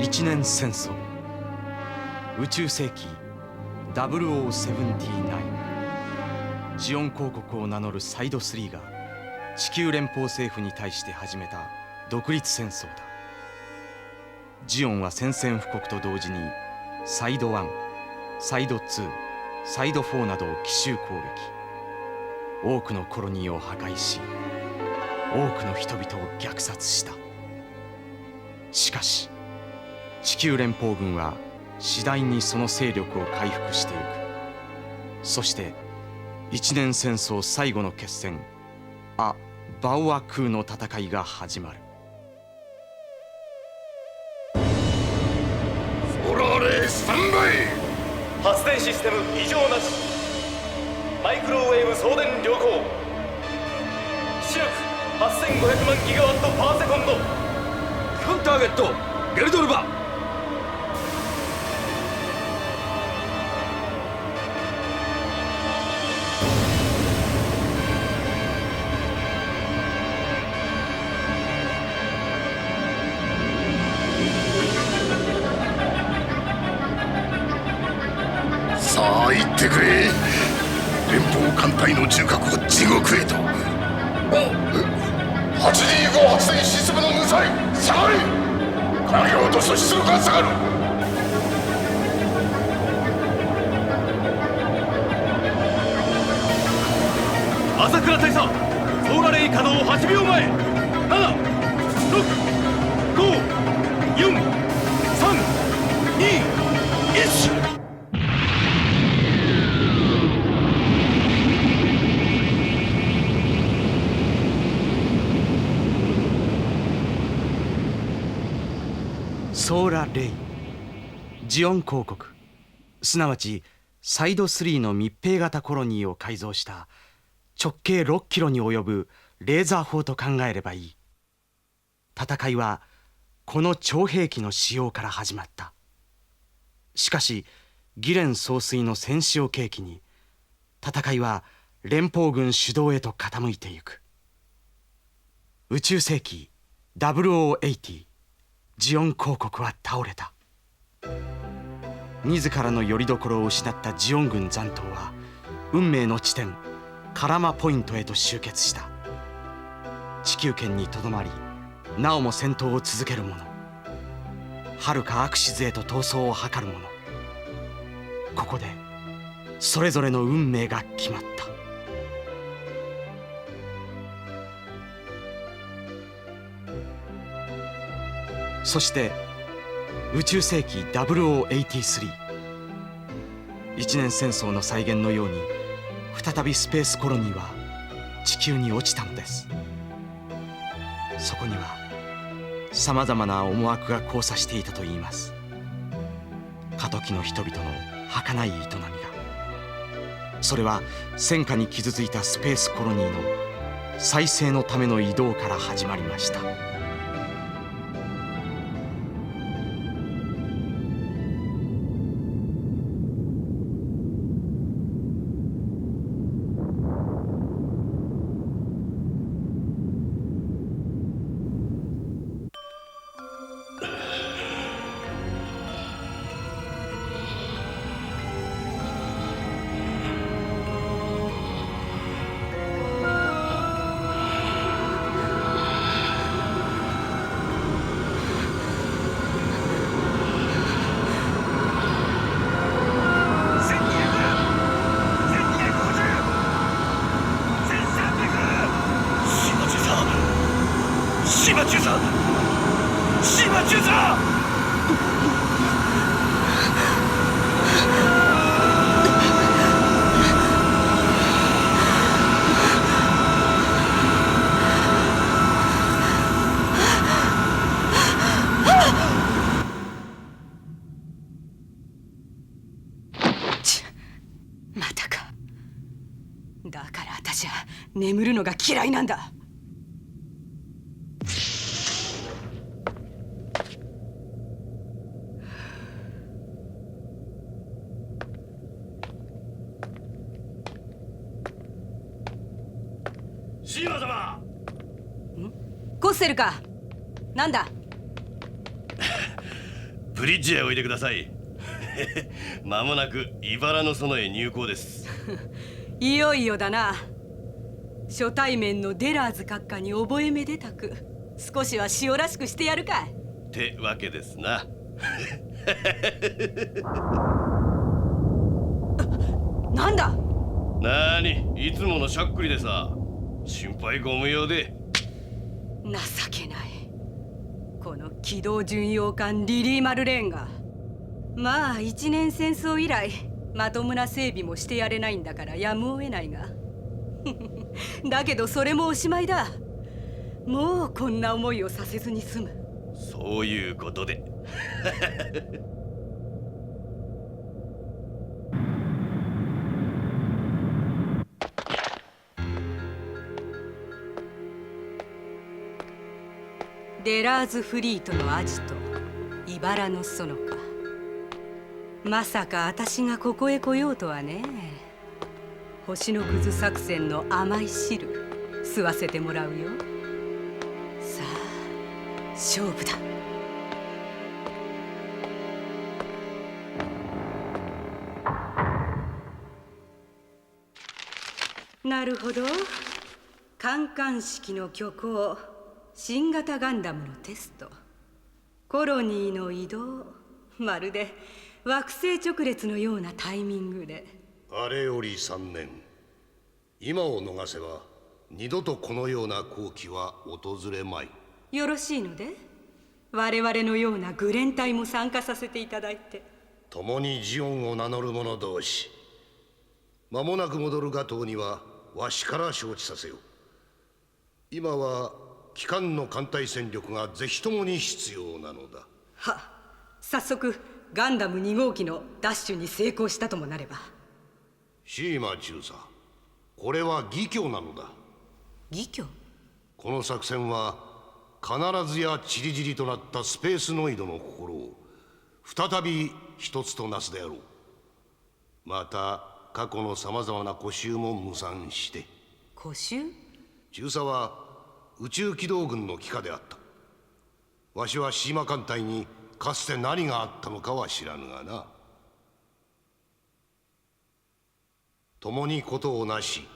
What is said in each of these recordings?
一年戦争宇宙世紀0079ジオン公国を名乗るサイド3が地球連邦政府に対して始めた独立戦争だ。ジオンは宣戦布告と同時にサイド1、サイド2、サイド4などを奇襲攻撃、多くのコロニーを破壊し多くの人々を虐殺した。しかし地球連邦軍は次第にその勢力を回復していく。そして一年戦争最後の決戦バオアクーの戦いが始まる。ソラーレイスタンバイ。発電システム異常なし。マイクロウェーブ送電良好。出力8500万ギガワットパーセコンド。基本ターゲットゲルドルバ。さあ行ってくれ。連邦艦隊の中核を地獄へと。825発電システムの無彩下がれ。金が落とすと出力が下がる。朝倉大佐、ソーラレイ稼働8秒前。7、6、5、4、3、2、1。ソーラレイ、ジオン公国、すなわちサイド3の密閉型コロニーを改造した直径6キロに及ぶレーザー砲と考えればいい。戦いはこの超兵器の使用から始まった。しかしギレン総帥の戦死を契機に戦いは連邦軍主導へと傾いていく。宇宙世紀0080、ジオン公国は倒れた。自らの拠り所を失ったジオン軍残党は運命の地点カラマポイントへと集結した。地球圏にとどまりなおも戦闘を続ける者、遥かアクシズへと逃走を図る者、ここでそれぞれの運命が決まった。そして宇宙世紀0083、一年戦争の再現のように再びスペースコロニーは地球に落ちたのです。そこにはさまざまな思惑が交差していたといいます。過渡期の人々の儚い営みが、それは戦火に傷ついたスペースコロニーの再生のための移動から始まりました。またか。だから私は眠るのが嫌いなんだ。シーマ様。コッセルか。なんだ。ブリッジへおいでください。間もなく茨の園へ入港です。いよいよだな。初対面のデラーズ閣下に覚えめでたく少しは塩らしくしてやるかい。ってわけですな。なんだ。なーに、いつものしゃっくりでさ。心配ご無用で。情けない。この機動巡洋艦リリー・マルレーンが。まあ一年戦争以来まともな整備もしてやれないんだからやむを得ないが。だけどそれもおしまいだ。もうこんな思いをさせずに済む。そういうことで。デラーズフリートのアジト、茨の園か。まさか私がここへ来ようとはね。星のくず作戦の甘い汁吸わせてもらうよ。さあ勝負だ。なるほど。カンカン式の虚構、新型ガンダムのテスト、コロニーの移動、まるで惑星直列のようなタイミングで。あれより3年、今を逃せば二度とこのような好機は訪れまい。よろしいので我々のようなグレン隊も参加させていただいて。共にジオンを名乗る者同士、間もなく戻るガトーにはわしから承知させよう。今は機関の艦隊戦力がぜひともに必要なのだ。は、早速ガンダム2号機のダッシュに成功したともなれば。シーマ中佐、これは義挙なのだ。義挙？この作戦は必ずやちりぢりとなったスペースノイドの心を再び一つとなすであろう。また過去のさまざまな固執も無賛して。固執？中佐は宇宙機動軍の機下であった。わしはシーマ艦隊にかつて何があったのかは知らぬがな。共にことをなし、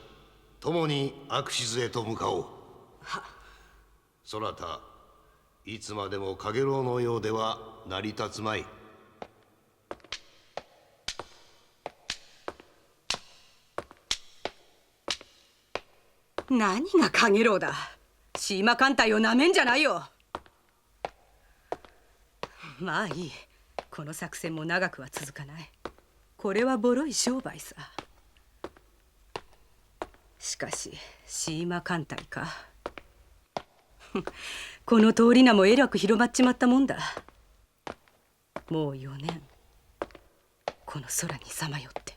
共にアクシズへと向かおう。は。そなた、いつまでもカゲロウのようでは成り立つまい。何がカゲロウだ。シーマ艦隊をなめんじゃないよ。まあいい。この作戦も長くは続かない。これはボロい商売さ。しかしシーマ艦隊か。この通り名もえらく広まっちまったもんだ。もう4年この空にさまよって。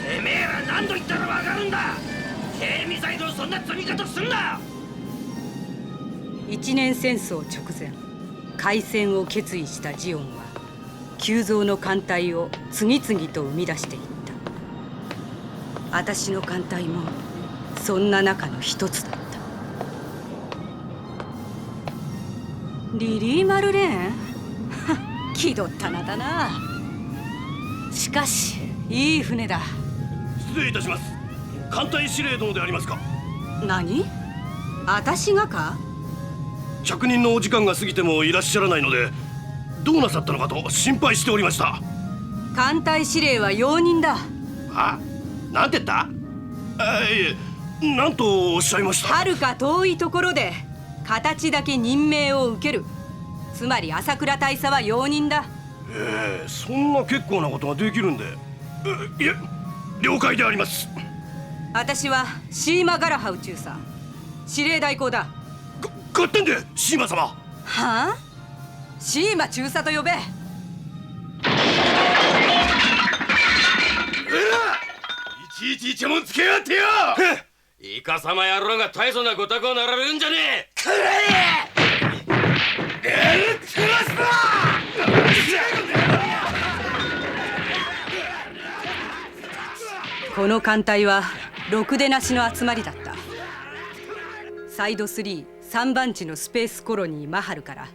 てめえら何度言ったらわかるんだ。軽ミサイルをそんな積み方すんな。一年戦争直前、開戦を決意したジオンは急増の艦隊を次々と生み出していった。私の艦隊もそんな中の一つだった。リリー・マルレーン？気取った名だな。しかしいい船だ。失礼いたします。艦隊司令殿でありますか？何？私がか？着任のお時間が過ぎてもいらっしゃらないので、どうなさったのかと心配しておりました。艦隊司令は容認だ。あ、なんて言った？いえ、なんとおっしゃいました？はるか遠いところで形だけ任命を受ける。つまり朝倉大佐は容認だ。そんな結構なことができるんで。いえ、了解であります。私はシーマ・ガラハ宇宙さん、司令代行だ。合点でシーマ様。はあ？シーマ中佐と呼べ。いちいちイチャモンつけやがってよ。イカ様野郎が大層なごたくをなられるんじゃねえ。くれこの艦隊はろくでなしの集まりだった。サイド3 3番地のスペースコロニーマハルから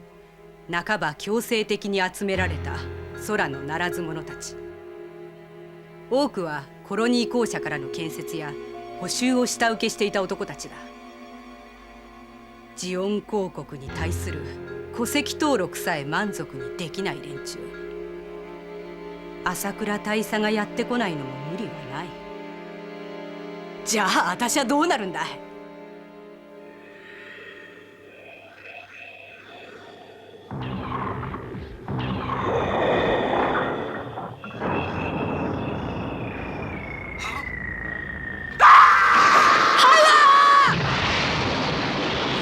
半ば強制的に集められた空のならず者たち。多くはコロニー公社からの建設や補修を下請けしていた男たちだ。ジオン公国に対する戸籍登録さえ満足にできない連中。朝倉大佐がやってこないのも無理はない。じゃあ私はどうなるんだい。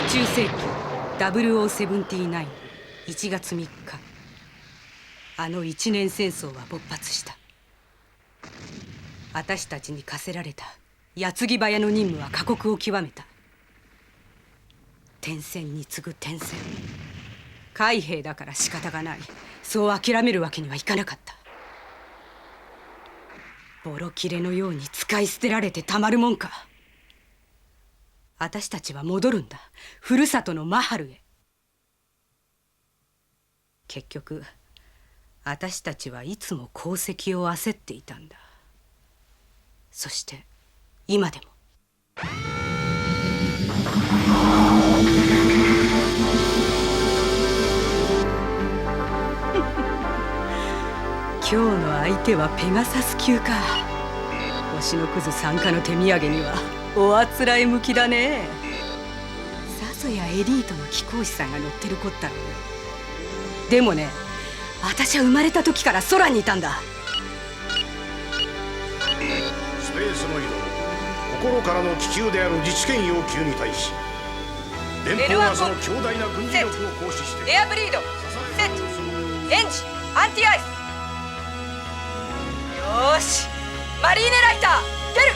宇宙世紀0079 1月3日、あの一年戦争は勃発した。私たちに課せられた矢継ぎ早の任務は過酷を極めた。転戦に次ぐ転戦。海兵だから仕方がない。そう諦めるわけにはいかなかった。ボロ切れのように使い捨てられてたまるもんか。私たちは戻るんだ、ふるさとのマハルへ。結局私たちはいつも功績を焦っていたんだ。そして今でも。今日の相手はペガサス級か。星のクズ参加の手土産にはおあつらえ向きだね。さぞやエリートの貴公子さんが乗ってるこったろうね。でもね、私は生まれた時から空にいたんだ。スペースノイド、心からの気球である自治権要求に対し、連邦はその強大な軍事力を行使してエアブリードセット、エンジアンティアイス。よーし、マリーネライター出る。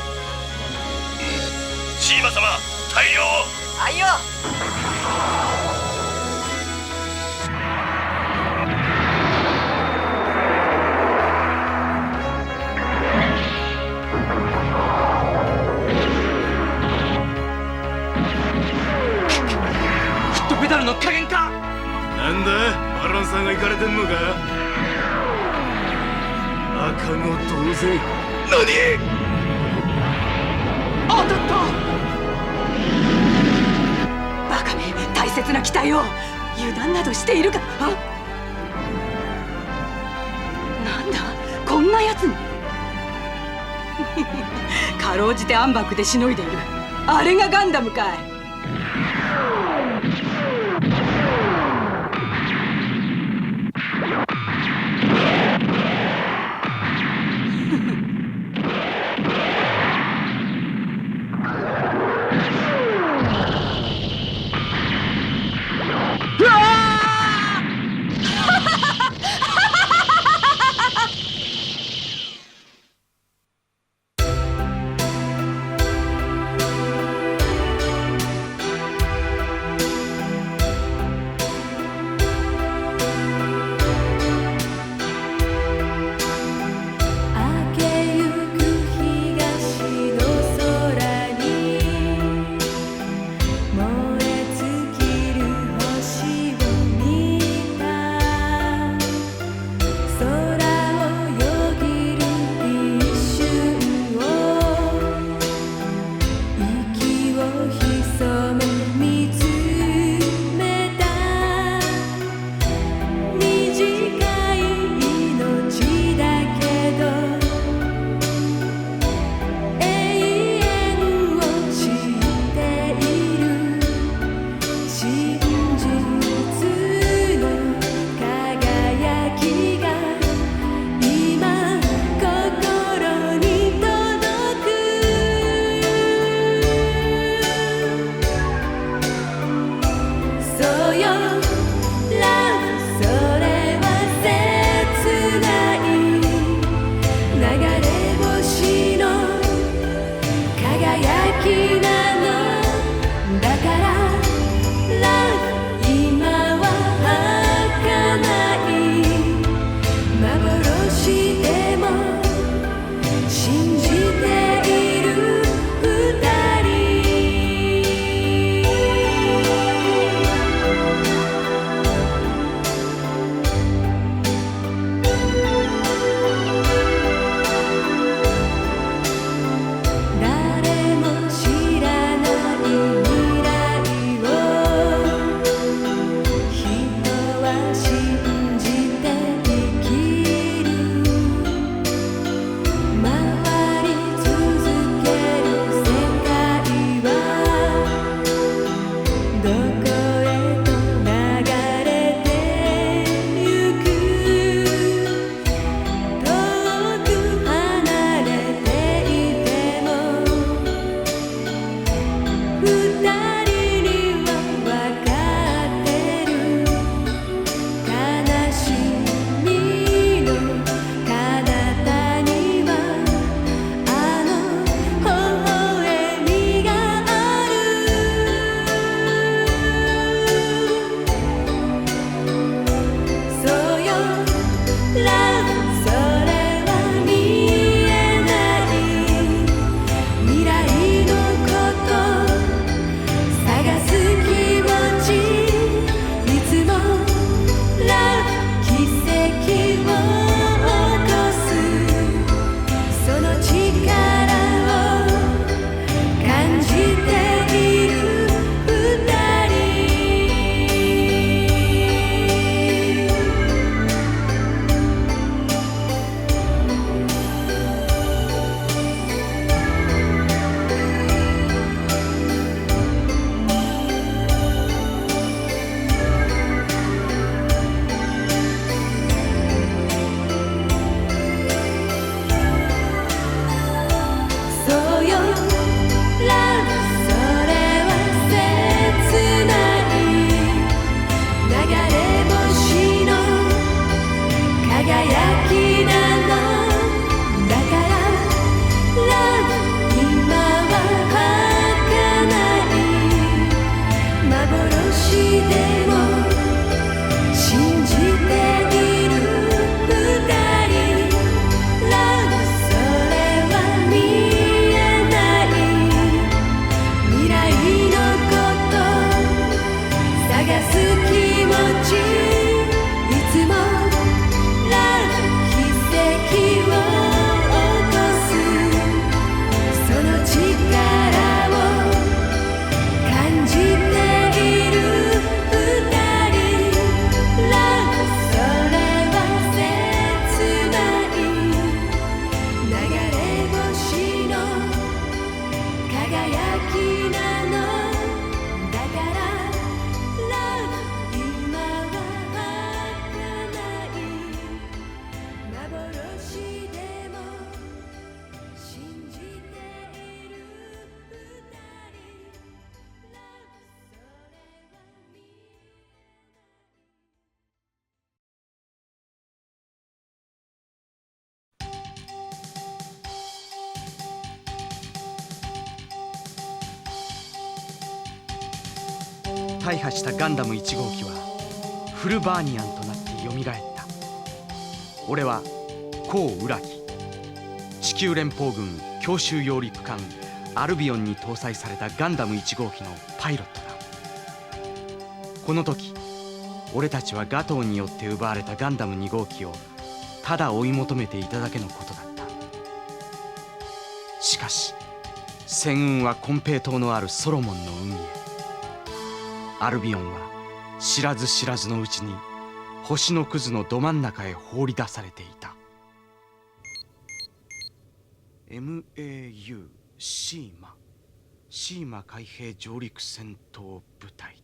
シーマ様、大量。あいよ。フットペダルの加減か。なんだ、バランサーがいかれてんのか。赤子同然。何。当たった。バカめ、大切な機体を油断などしているか。なんだこんなやつに。かろうじて暗幕でしのいでいる。あれがガンダムかい。大破したガンダム1号機はフルバーニアンとなってよみがえった。俺はコウ・ウラキ、地球連邦軍強襲揚陸艦アルビオンに搭載されたガンダム1号機のパイロットだ。この時俺たちはガトーによって奪われたガンダム2号機をただ追い求めていただけのことだった。しかし船運はコンペイ島のあるソロモンの海へ。アルビオンは知らず知らずのうちに星のクズのど真ん中へ放り出されていた。 MAU シーマ海兵上陸戦闘部隊。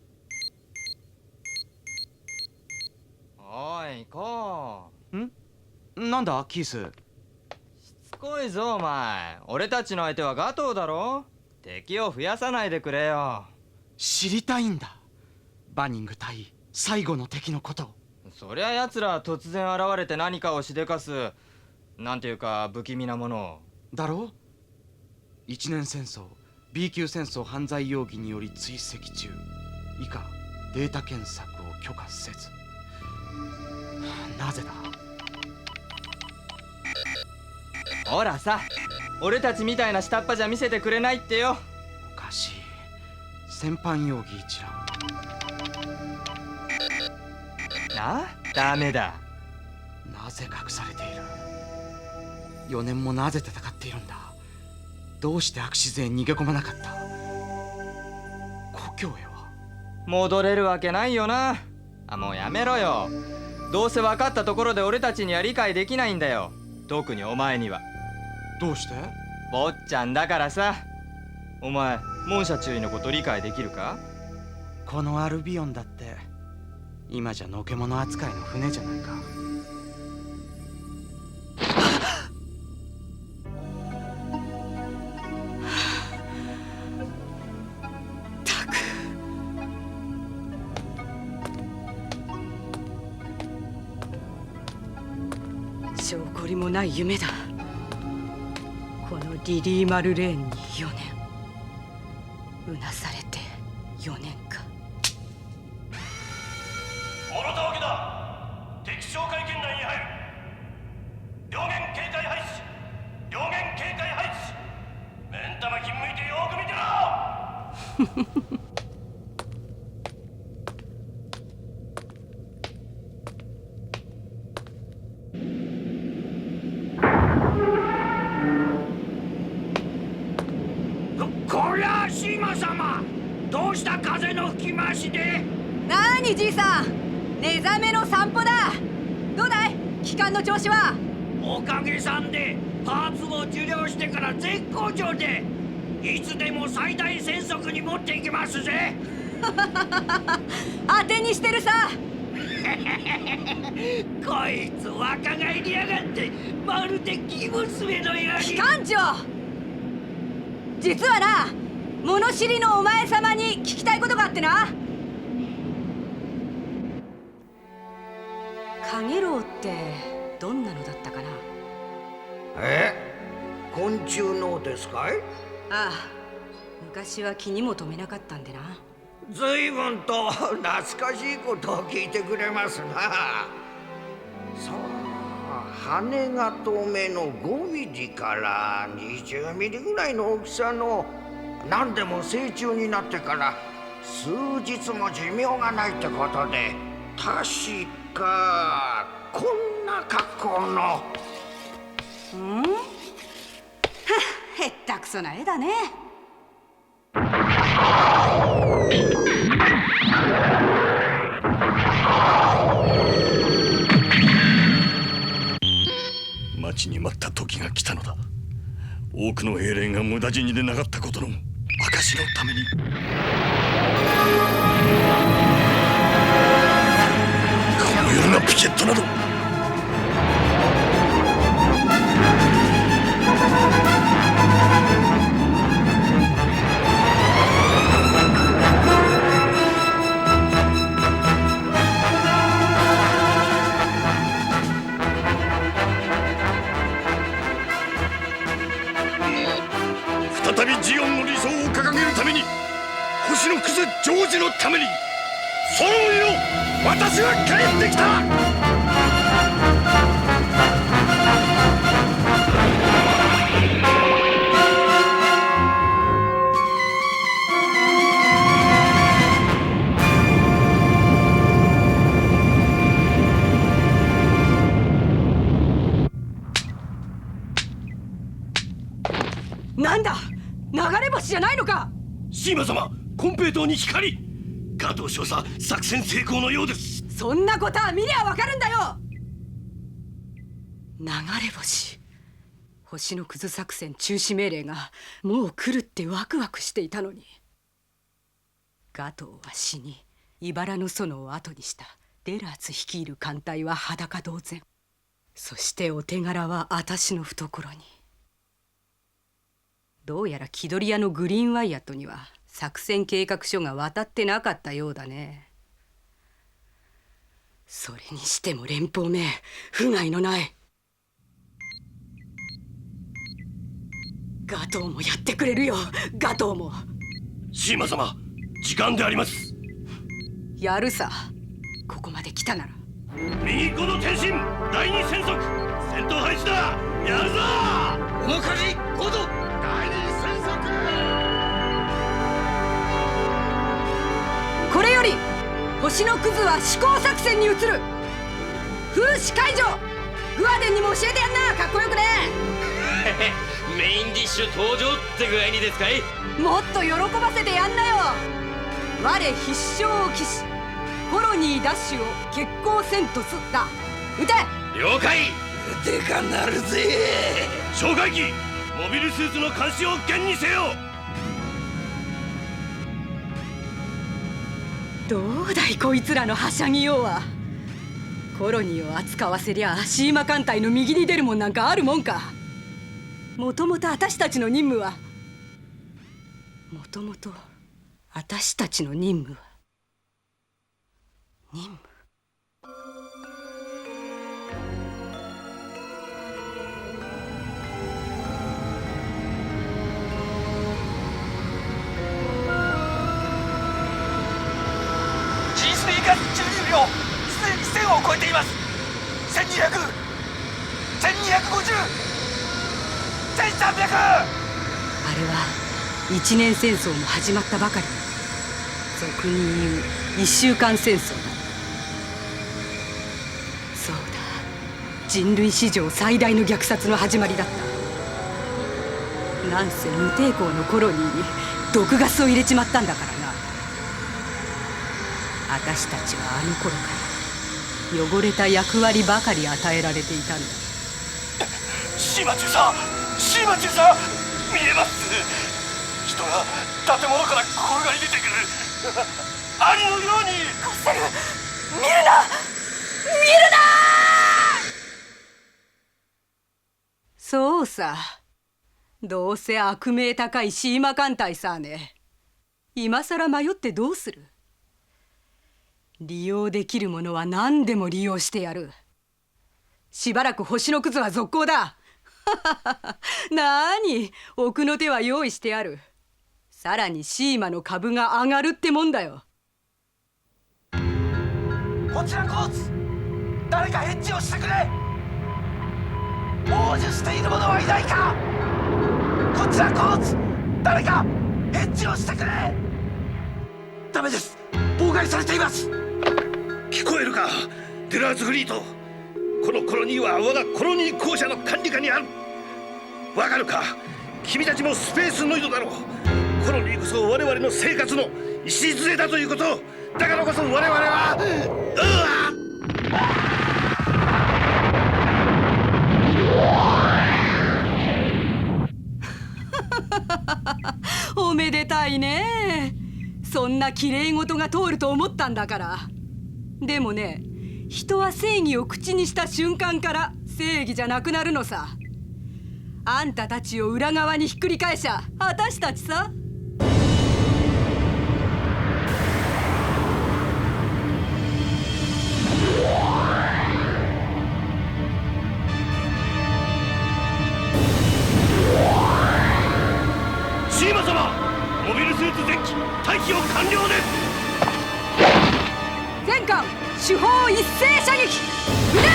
おいこなんだキース。う、しつこいぞお前。俺たちの相手はガトーだろ。敵を増やさないでくれよ。知りたいんだ、バニング対最後の敵のことを。そりゃ奴ら突然現れて何かをしでかす、なんていうか不気味なものをだろう。一年戦争 B 級戦争犯罪容疑により追跡中、以下データ検索を許可せず。なぜだ。ほらさ、俺たちみたいな下っ端じゃ見せてくれないってよ。おかしい。戦犯容疑一覧。ダメだ。なぜ隠されている。4年もなぜ戦っているんだ。どうしてアクシズへ逃げ込まなかった。故郷へは戻れるわけないよな。もうやめろよ。どうせ分かったところで俺たちには理解できないんだよ。特にお前には。どうして。坊っちゃんだからさ。お前モンシャチュイのこと理解できるか。このアルビオンだって今じゃのけ者扱いの船じゃないか。証拠りもない夢だ。このリリー・マルレーンに4年、うなされて4年か。もろたわけだ。敵哨戒圏内に入る。両舷警戒配置。両舷警戒配置。目ん玉金向いてよく見てろ。こりゃシーマ様、どうした風の吹き回しで。なにじいさん、寝覚めの散歩だ。どうだい機関の調子は。おかげさんでパーツを受領してから絶好調で、いつでも最大戦速に持っていきますぜ。当てにしてるさ。こいつ若返りやがって、まるで生娘のように。機関長、実はな、物知りのお前様に聞きたいことがあってな。カゲロウってどんなのだったかな。昆虫のですかい。ああ、昔は気にも留めなかったんでな。随分と懐かしいことを聞いてくれますな。さあ、羽が透明の5ミリから20ミリぐらいの大きさの、何でも成虫になってから数日も寿命がないってことで、確かこんな格好の。へったくそな絵だね。待ちに待った時が来たのだ。多くの英霊が無駄死にでなかったことの証のために。このようなピケットなど。再びジオンの理想を掲げるために、星のクズジョージのために。揃うよ、私は帰ってきた。なんだ、流れ星じゃないのか。シーマ様、金平島に光。加藤少佐、作戦成功のようです。そんなことは見りゃわかるんだよ。流れ星、星のくず作戦中止命令がもう来るってワクワクしていたのに。加藤は死に、茨の園を後にしたデラーツ率いる艦隊は裸同然。そしてお手柄は私の懐に。どうやら気取り屋のグリーンワイアットには作戦計画書が渡ってなかったようだね。それにしても連邦名不甲斐のない。ガトーもやってくれるよ。ガトーも。シーマ様、時間であります。やるさ、ここまで来たなら。右5の転進、第2戦速、戦闘配置だ。やるぞ。面かじ5度、第2戦速。これより星のクズは思考作戦に移る。風刺解除、グワデンにも教えてやんな。かっこよくね。メインディッシュ登場って具合にですかい。もっと喜ばせてやんなよ。我必勝を期しコロニーダッシュを決行せんとすだ。撃て。了解。でかなるぜ。哨戒機、モビルスーツの監視を厳にせよ。どうだいこいつらのはしゃぎようは。コロニーを扱わせりゃシーマ艦隊の右に出るもんなんかあるもんか。もともと私たちの任務は任務G スピーカー12秒、すでに1000を超えています。1200、1250、1300。あれは一年戦争も始まったばかり。俗に言う1週間戦争だ。そうだ、人類史上最大の虐殺の始まりだった。なんせ無抵抗のコロニーに毒ガスを入れちまったんだからな。私たちはあの頃から汚れた役割ばかり与えられていたんだ。シーマ中佐、シーマ中佐、見えます。人が建物から転がり出てくる。アリのように。コッセル、見るな、見るな。そうさ、どうせ悪名高いシーマ艦隊さね。今さら迷ってどうする。利用できるものは何でも利用してやる。しばらく星のクズは続行だ。なに、奥の手は用意してある。さらにシーマの株が上がるってもんだよ。こちらコーツ、誰か返事をしてくれ。傍受している者はいないか。こちらコーツ、誰か返事をしてくれ。ダメです、妨害されています。聞こえるか、デラーズフリート。このコロニーは我がコロニー公社の管理下にある。わかるか、君たちもスペースノイドだろう。コロニーこそ我々の生活の礎だということ。だからこそ我々はおめでたいね。そんな綺麗事が通ると思ったんだから。でもね、人は正義を口にした瞬間から正義じゃなくなるのさ。あんたたちを裏側にひっくり返しゃ私たちさ。シーマ様、モビルスーツ前期待機を完了です。全艦主砲一斉射撃撃て。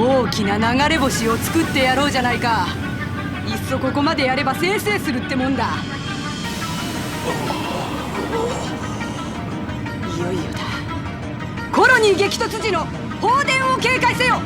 大きな流れ星を作ってやろうじゃないか。いっそここまでやればせいせいするってもんだ。いよいよだ。コロニー激突時の放電を警戒せよ。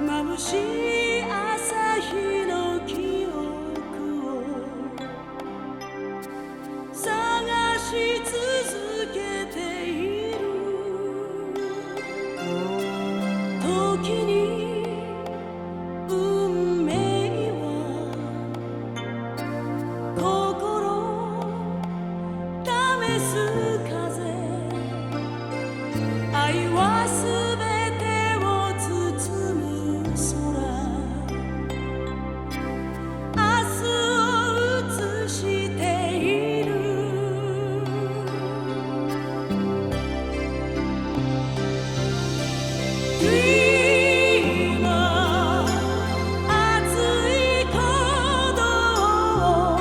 眩しい朝日の記憶を探し続けている。時に運命は心試す風。愛は全てを包む空。明日を映している。Dreamer 熱い鼓動を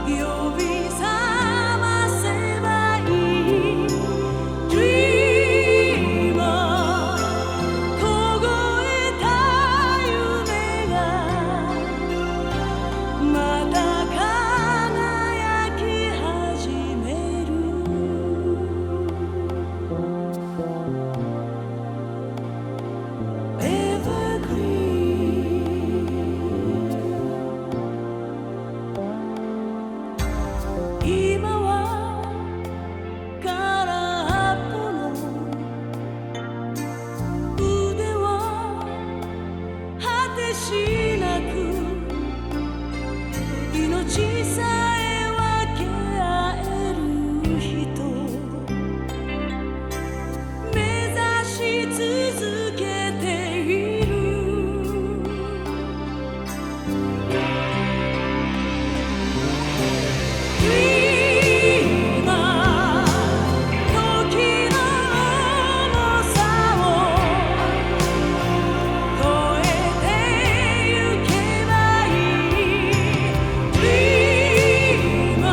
呼び覚ませばいい。Dreamer 凍えた夢がまた輝き始める。今は空っぽの腕は果てしなく命さえ分け合える人。目指し続けている。Dreamer 時の重さを越えてゆけばいい。Dreamer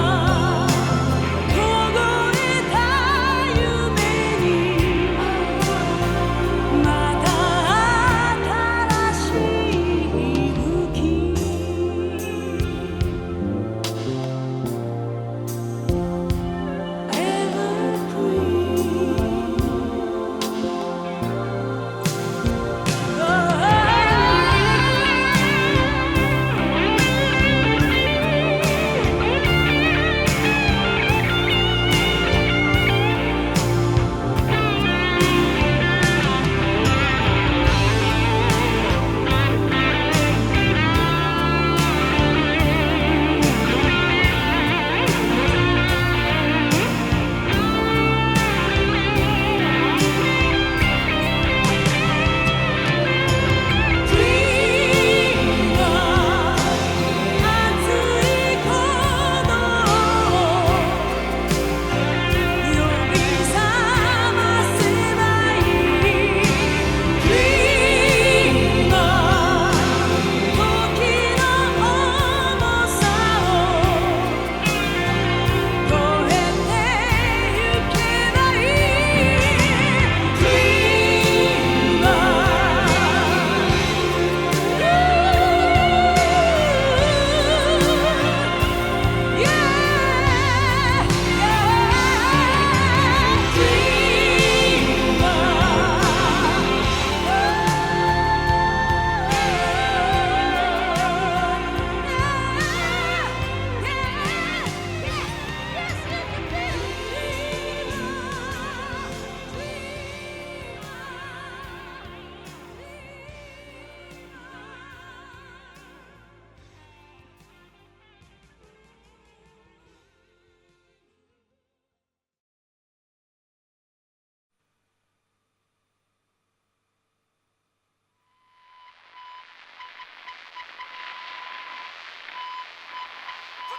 凍えた夢にまた新しい息吹。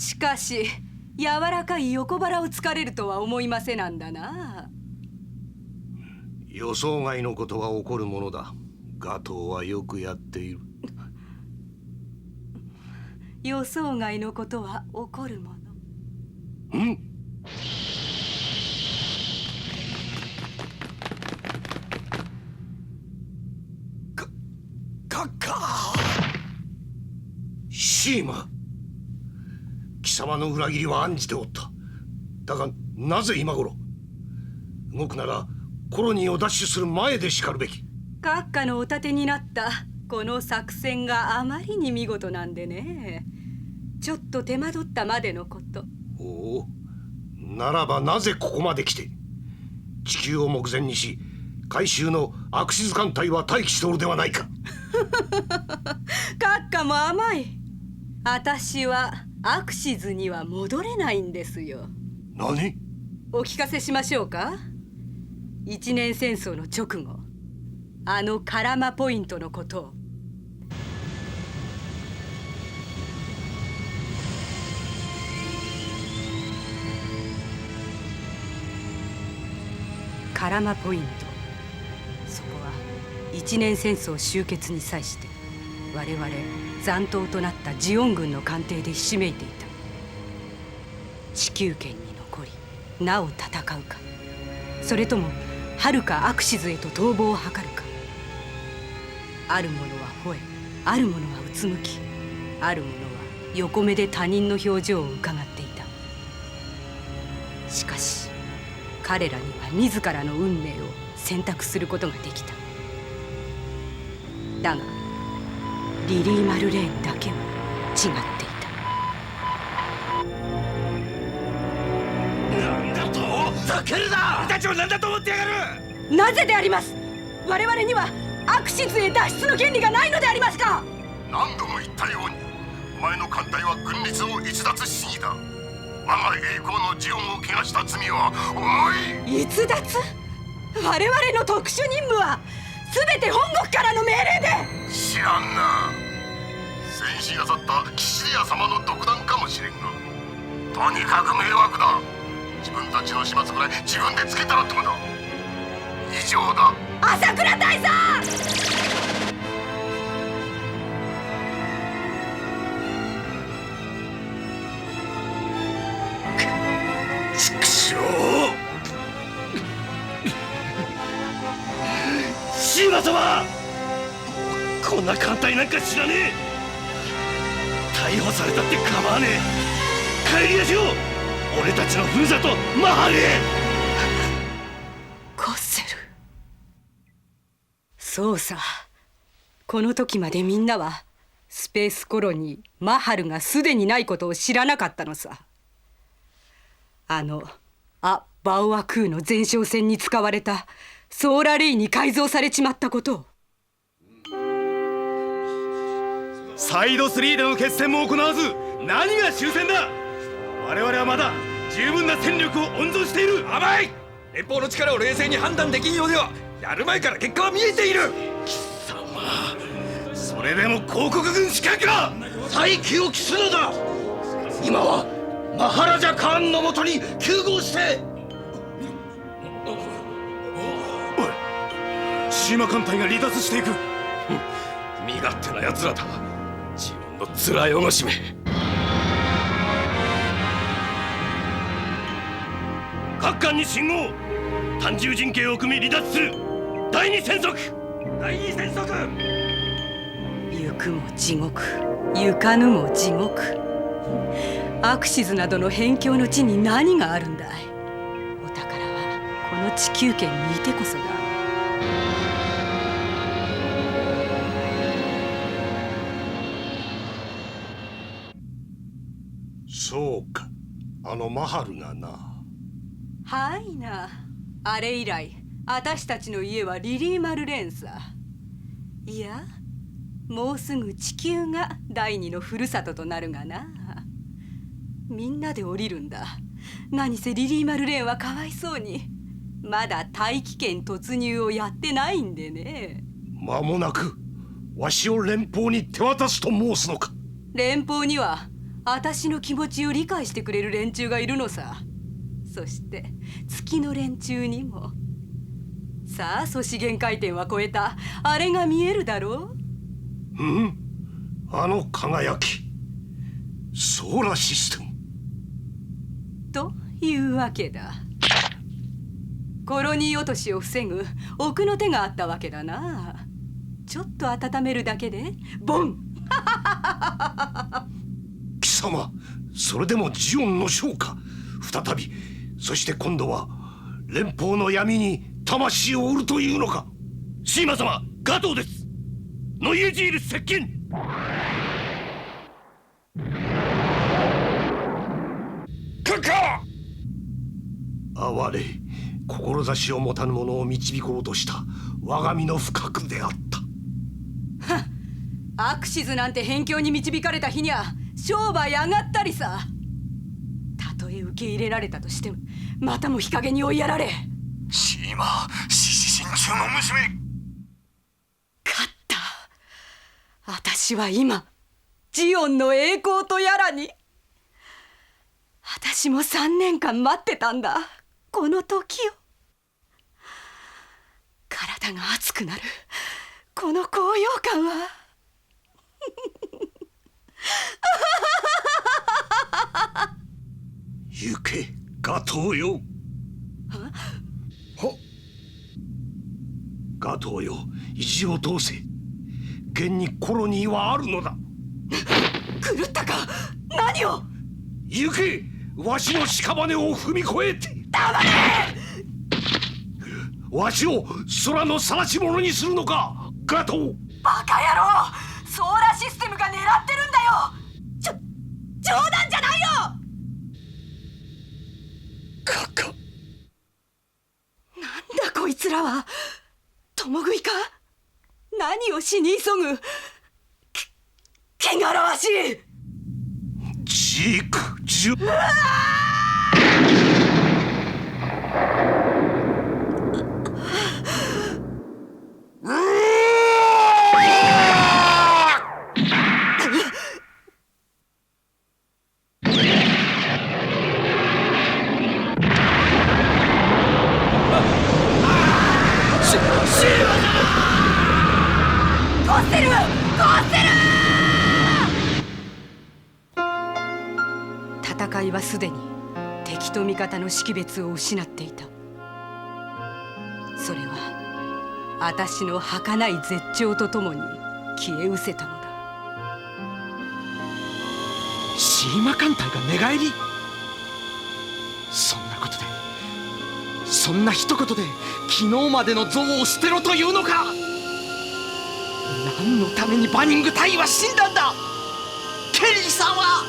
しかし柔らかい横腹をつかれるとは思いませなんだな。予想外のことは起こるものだ。ガトーはよくやっている。予想外のことは起こるもの。ん？シーマ、貴様の裏切りは案じておった。だがなぜ今頃？動くならコロニーを奪取する前でしかるべき。閣下のお立てになったこの作戦があまりに見事なんでね、ちょっと手間取ったまでのこと。おお、ならばなぜここまで来て地球を目前にし、回収のアクシズ艦隊は待機しておるではないか。閣下も甘い。私はアクシズには戻れないんですよ。何？お聞かせしましょうか。一年戦争の直後、あのカラマポイントのことを。カラマポイント、そこは一年戦争終結に際して我々残党となったジオン軍の艦艇でひしめいていた。地球圏に残りなお戦うか、それとも遥かアクシズへと逃亡を図るか。ある者は吠え、ある者はうつむき、ある者は横目で他人の表情をうかがっていた。しかし彼らには自らの運命を選択することができた。だがリリー・マルレーンだけは違っていた。なんだと？ふざけるな！俺たちを何だと思ってやがる！なぜであります？我々にはアクシズへ脱出の権利がないのでありますか？何度も言ったように、お前の艦隊は軍律を逸脱しすぎだ。我が栄光のジオンを汚した罪は重い。逸脱？我々の特殊任務は全て本国からの命令で。知らんな。戦死なさったキシリア様の独断かもしれんが、とにかく迷惑だ。自分たちの始末ぐらい自分でつけたらってもだ。以上だ。朝倉大佐！畜生！シーマ様！こんな艦隊なんか知らねえ。逮捕されたって構わねえ。帰りやしよう。俺たちのふるさとマハルへ。コッセル。そうさ、この時までみんなはスペースコロニーマハルがすでにないことを知らなかったのさ。あのバオアクーの前哨戦に使われたソーラレイに改造されちまったことを。サイド3での決戦も行わず何が終戦だ。我々はまだ十分な戦力を温存している。甘い！連邦の力を冷静に判断できんようでは、やる前から結果は見えている。貴様、それでも広告軍士官か。再起を期すのだ。今はマハラジャカーンのもとに急合して。おい、シーマ艦隊が離脱していく。身勝手な奴らだ。自分の面汚しめ。各艦に信号。単獣陣形を組み離脱する。第二戦則。第二戦則。行くも地獄、行かぬも地獄。アクシズなどの辺境の地に何があるんだい。お宝はこの地球圏にいてこそだ。そうか、あのマハルがな。はいな。あれ以来私たちの家はリリー・マルレーンさ。いや、もうすぐ地球が第二のふるさととなるがな。みんなで降りるんだ。何せリリー・マルレーンはかわいそうにまだ大気圏突入をやってないんでね。間もなくわしを連邦に手渡すと申すのか。連邦には私の気持ちを理解してくれる連中がいるのさ。そして月の連中にも。さあ素資源回転は超えたあれが見えるだろう。あの輝き、ソーラーシステムというわけだ。コロニー落としを防ぐ奥の手があったわけだな。ちょっと温めるだけでボン貴様、それでもジオンの将か。再び、そして今度は連邦の闇に魂を売るというのか。シーマ様、ガトーです。ノイエジール接近。クカ哀れ、志を持たぬ者を導こうとした我が身の不覚であった。アクシズなんて辺境に導かれた日にゃ商売上がったりさ。たとえ受け入れられたとしてもまたも日陰に追いやられ。シーマ、獅子心中の娘。勝った。私は今ジオンの栄光とやらに。私も3年間待ってたんだ、この時を。体が熱くなるこの高揚感は行け、ガトーよ。ガトーよ、意地を通せ。現にコロニーはあるのだ。狂ったか。何を。行け、わしの屍を踏み越えて。黙れ。わしを空の晒し者にするのか、ガトー。バカ野郎、ソーラーシステムが狙ってるんだよ。冗談じゃないよ。カカ。なんだこいつらは。共食いか。何をしに急ぐ。汚らわしい。ジークジュ。戦いはすでに敵と味方の識別を失っていた。それは私の儚い絶頂とともに消え失せたのだ。シーマ艦隊が寝返り。そんなことで、そんな一言で昨日までの憎悪を捨てろというのか。何のためにバニング大尉は死んだんだ。ケリーさんは。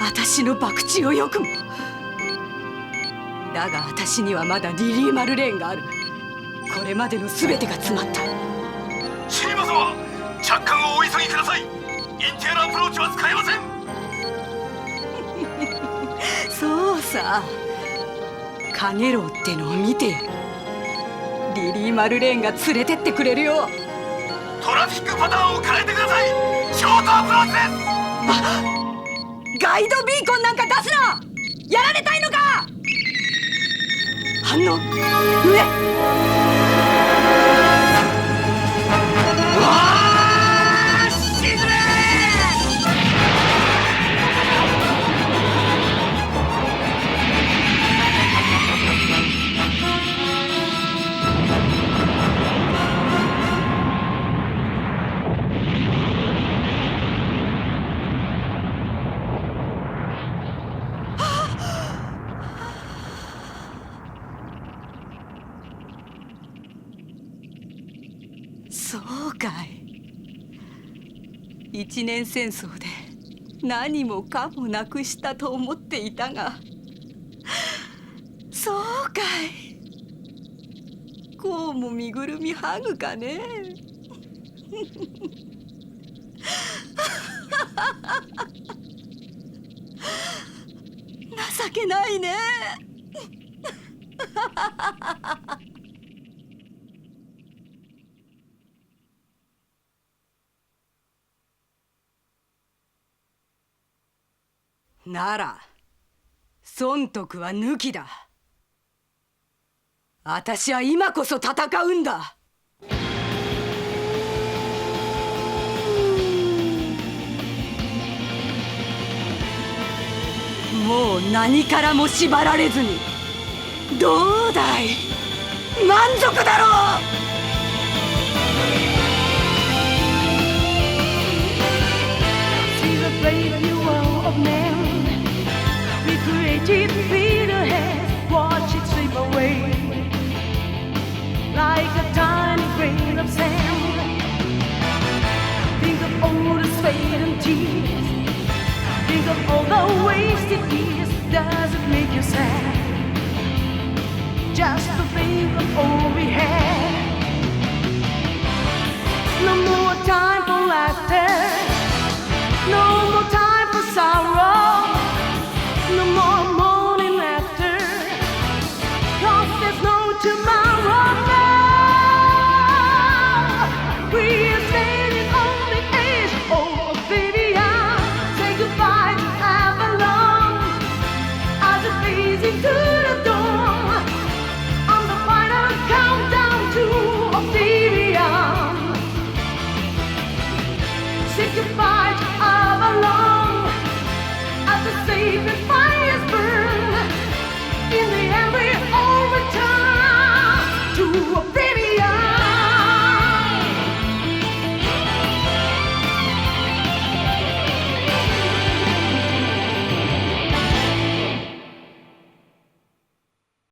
私の博打をよくも。だが私にはまだリリー・マルレーンがある。これまでの全てが詰まった。シーマ様、着艦をお急ぎください。インテールアプローチは使えません。そうさ、カゲロウってのを見てやる。リリー・マルレーンが連れてってくれるよ。トラフィックパターンを変えてください。ショートアプローチです。ガイドビーコンなんか出すな。やられたいのか。反応上。沈め。そうかい。一年戦争で何もかもなくしたと思っていたが、そうかい。こうも身ぐるみ剥ぐかね。情けないね。なら損得は抜きだ。私は今こそ戦うんだ。もう何からも縛られずに、どうだい、満足だろう。Created Peter has watched it slip away like a tiny grain of sand. Think of all the sweat and tears. Think of all the wasted years. Does it make you sad? Just to think of all we had.